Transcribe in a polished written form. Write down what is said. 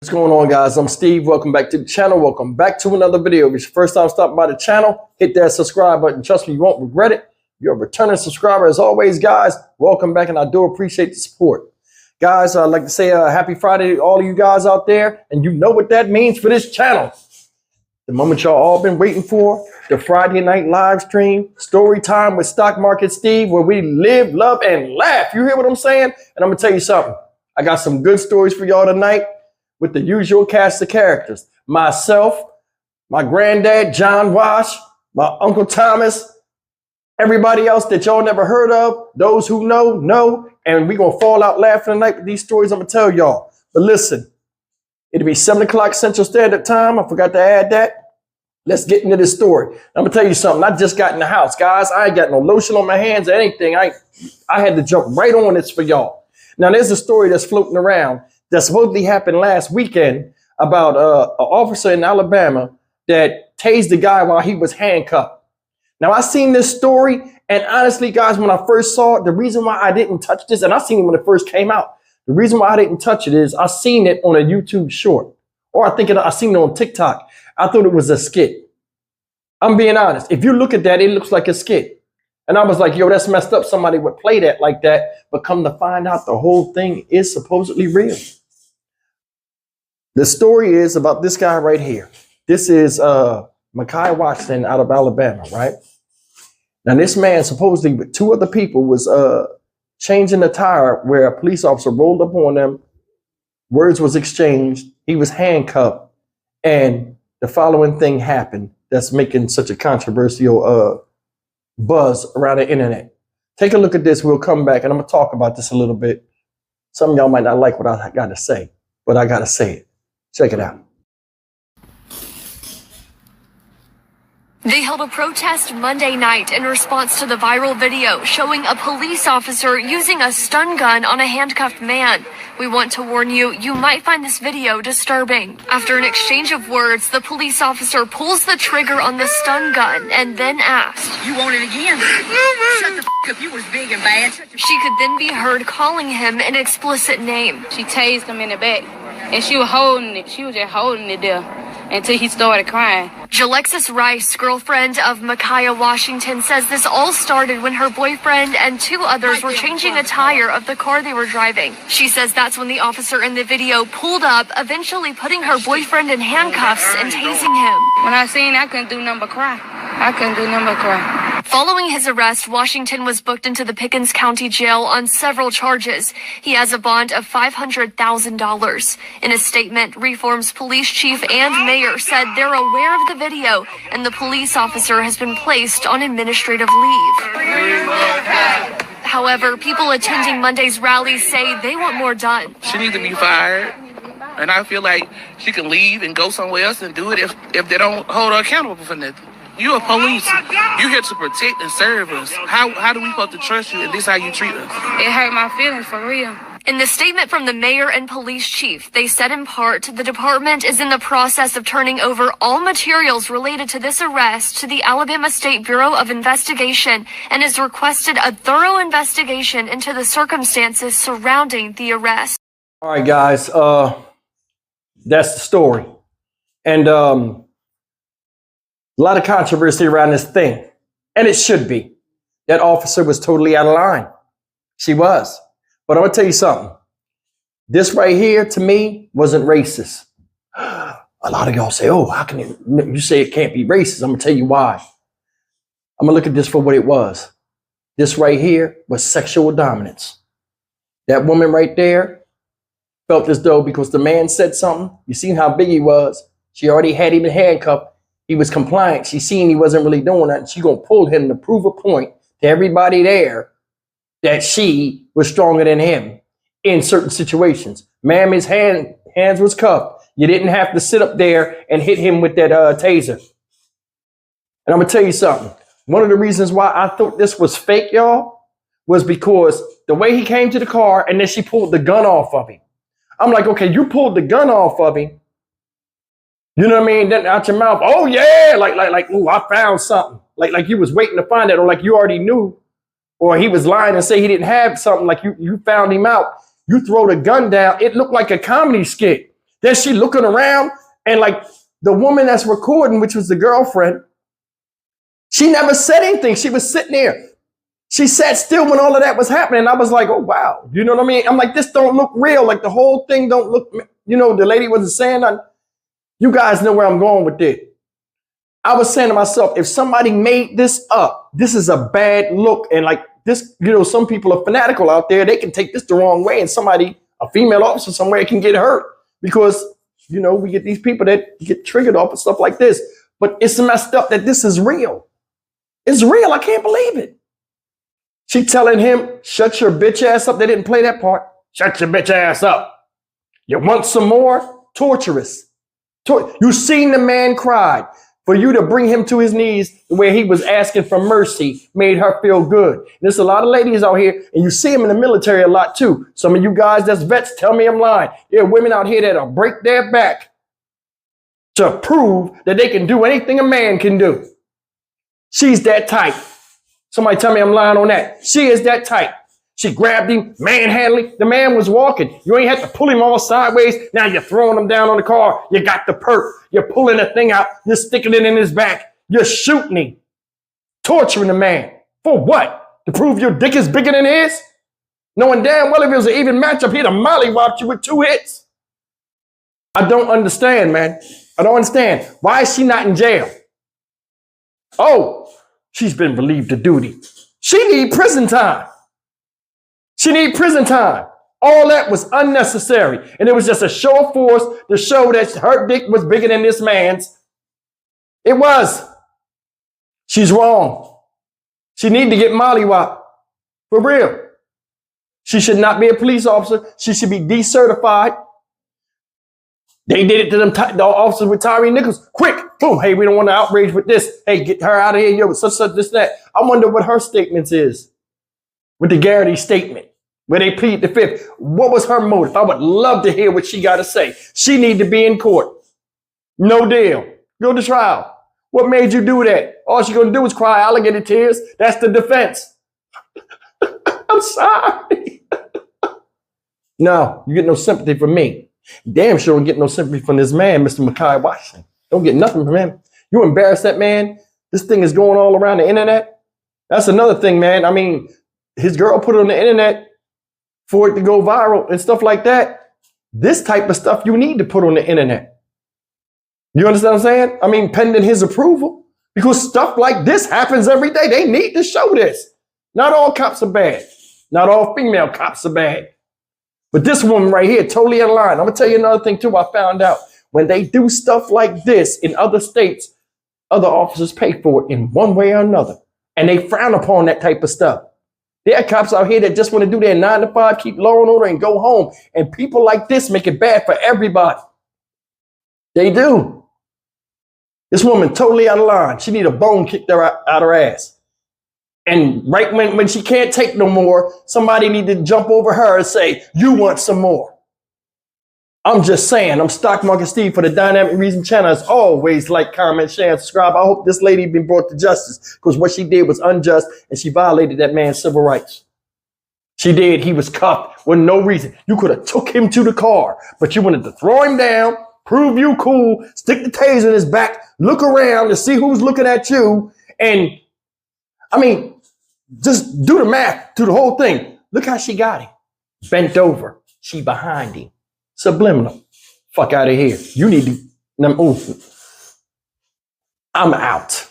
What's going on, guys? I'm Steve. Welcome back to the channel. Welcome back to another video. If it's your first time stopping by the channel, hit that subscribe button. Trust me, you won't regret it. You're a returning subscriber as always, guys. Welcome back, and I do appreciate the support. Guys, I'd like to say happy Friday to all of you guys out there, and you know what that means for this channel. The moment y'all all been waiting for, the Friday night live stream, story time with Stock Market Steve, where we live, love, and laugh. You hear what I'm saying? And I'm going to tell you something. I got some good stories for y'all tonight, with the usual cast of characters. Myself, my granddad, John Wash, my Uncle Thomas, everybody else that y'all never heard of, those who know, and we're going to fall out laughing tonight with these stories I'm going to tell y'all. But listen, it'll be 7 o'clock Central Standard Time. I forgot to add that. Let's get into this story. I'm going to tell you something. I just got in the house, guys. I ain't got no lotion on my hands or anything. I had to jump right on this for y'all. Now, there's a story that's floating around that supposedly happened last weekend about an officer in Alabama that tased the guy while he was handcuffed. Now, I seen this story, and honestly, guys, when I first saw it, the reason why I didn't touch this, and I seen it when it first came out, the reason why I didn't touch it is I seen it on a YouTube short, or I seen it on TikTok. I thought it was a skit. I'm being honest. If you look at that, it looks like a skit. And I was like, yo, that's messed up. Somebody would play that like that. But come to find out, the whole thing is supposedly real. The story is about this guy right here. This is Micaiah Washington out of Alabama, right? Now, this man supposedly with 2 other people was changing a tire where a police officer rolled up on them. Words was exchanged. He was handcuffed. And the following thing happened that's making such a controversial buzz around the internet. Take a look at this. We'll come back, and I'm going to talk about this a little bit. Some of y'all might not like what I got to say, but I got to say it. Check it out. They held a protest Monday night in response to the viral video showing a police officer using a stun gun on a handcuffed man. We want to warn you, you might find this video disturbing. After an exchange of words, the police officer pulls the trigger on the stun gun and then asks, "You want it again? Shut the f*** up, you was big and bad." She could then be heard calling him an explicit name. She tased him in the back, and she was holding it. She was just holding it there until he started crying. Jalexis Rice, girlfriend of Micaiah Washington, says this all started when her boyfriend and 2 others were changing a tire of the car they were driving. She says that's when the officer in the video pulled up, eventually putting her boyfriend in handcuffs and tasing him. When I seen it, I couldn't do nothing but cry. I couldn't do nothing but cry. Following his arrest, Washington was booked into the Pickens County Jail on several charges. He has a bond of $500,000. In a statement, Reform's police chief and mayor said they're aware of the video and the police officer has been placed on administrative leave. However, people attending Monday's rally say they want more done. She needs to be fired, and I feel like she can leave and go somewhere else and do it if they don't hold her accountable for nothing. You're a police. You're here to protect and serve us. How do we supposed to trust you, and this how you treat us? It hurt my feelings for real. In the statement from the mayor and police chief, they said in part, the department is in the process of turning over all materials related to this arrest to the Alabama State Bureau of Investigation and has requested a thorough investigation into the circumstances surrounding the arrest. All right, guys, that's the story. And a lot of controversy around this thing. And it should be. That officer was totally out of line. She was. But I'm going to tell you something. This right here, to me, wasn't racist. A lot of y'all say, oh, how can you say it can't be racist? I'm going to tell you why. I'm going to look at this for what it was. This right here was sexual dominance. That woman right there felt as though because the man said something, you seen how big he was. She already had him in handcuffed. He was compliant. She seen he wasn't really doing that. She going to pull him to prove a point to everybody there that she was stronger than him in certain situations. Ma'am, his hands was cuffed. You didn't have to sit up there and hit him with that taser. And I'm going to tell you something. One of the reasons why I thought this was fake, y'all, was because the way he came to the car and then she pulled the gun off of him. I'm like, okay, you pulled the gun off of him. You know what I mean? Then out your mouth, oh yeah, like, ooh, I found something. Like you was waiting to find that, or like you already knew, or he was lying and say he didn't have something, like you found him out. You throw the gun down. It looked like a comedy skit. Then she looking around and like the woman that's recording, which was the girlfriend, she never said anything. She was sitting there. She sat still when all of that was happening. I was like, oh, wow. You know what I mean? I'm like, this don't look real. Like the whole thing don't look, you know, the lady wasn't saying nothing. You guys know where I'm going with this. I was saying to myself, if somebody made this up, this is a bad look. And like this, you know, some people are fanatical out there. They can take this the wrong way and somebody, a female officer somewhere can get hurt because, you know, we get these people that get triggered off of stuff like this. But it's messed up that this is real. It's real. I can't believe it. She telling him, shut your bitch ass up. They didn't play that part. Shut your bitch ass up. You want some more? Torturous. You seen the man cried. For you to bring him to his knees where he was asking for mercy made her feel good. And there's a lot of ladies out here, and you see them in the military a lot too. Some of you guys that's vets, tell me I'm lying. There are women out here that'll break their back to prove that they can do anything a man can do. She's that type. Somebody tell me I'm lying on that. She is that type. She grabbed him, manhandling. The man was walking. You ain't had to pull him all sideways. Now you're throwing him down on the car. You got the perk. You're pulling the thing out. You're sticking it in his back. You're shooting him. Torturing the man. For what? To prove your dick is bigger than his? Knowing damn well if it was an even matchup, he'd have mollywopped you with 2 hits. I don't understand, man. I don't understand. Why is she not in jail? Oh, she's been relieved of duty. She need prison time. She need prison time. All that was unnecessary. And it was just a show of force to show that her dick was bigger than this man's. It was. She's wrong. She need to get mollywopped. For real. She should not be a police officer. She should be decertified. They did it to them the officers with Tyree Nichols. Quick, boom. Hey, we don't want to outrage with this. Hey, get her out of here. Yo, such, this, that. I wonder what her statement is. With the Garrity statement. Where they plead the fifth. What was her motive? I would love to hear what she got to say. She need to be in court. No deal. Go to trial. What made you do that? All she's going to do is cry alligator tears. That's the defense. I'm sorry. No, you get no sympathy from me. Damn sure don't get no sympathy from this man, Mr. Mekhi Washington. Don't get nothing from him. You embarrass that man. This thing is going all around the internet. That's another thing, man. I mean, his girl put it on the internet for it to go viral and stuff like that. This type of stuff you need to put on the internet. You understand what I'm saying? I mean, pending his approval. Because stuff like this happens every day. They need to show this. Not all cops are bad. Not all female cops are bad. But this woman right here, totally out of line. I'm going to tell you another thing too I found out. When they do stuff like this in other states, other officers pay for it in one way or another. And they frown upon that type of stuff. There are cops out here that just want to do their 9 to 5, keep law and order and go home. And people like this make it bad for everybody. They do. This woman totally out of line. She need a bone kicked out her ass. And right when she can't take no more, somebody need to jump over her and say, you want some more. I'm just saying, I'm Stock Market Steve for the Dynamic Reason channel. As always, like, comment, share, and subscribe. I hope this lady been brought to justice because what she did was unjust and she violated that man's civil rights. She did. He was cuffed with no reason. You could have took him to the car, but you wanted to throw him down, prove you cool, stick the taser in his back, look around to see who's looking at you. And I mean, just do the math to the whole thing. Look how she got him. Bent over. She behind him. Subliminal. Fuck out of here. You need to. I'm out.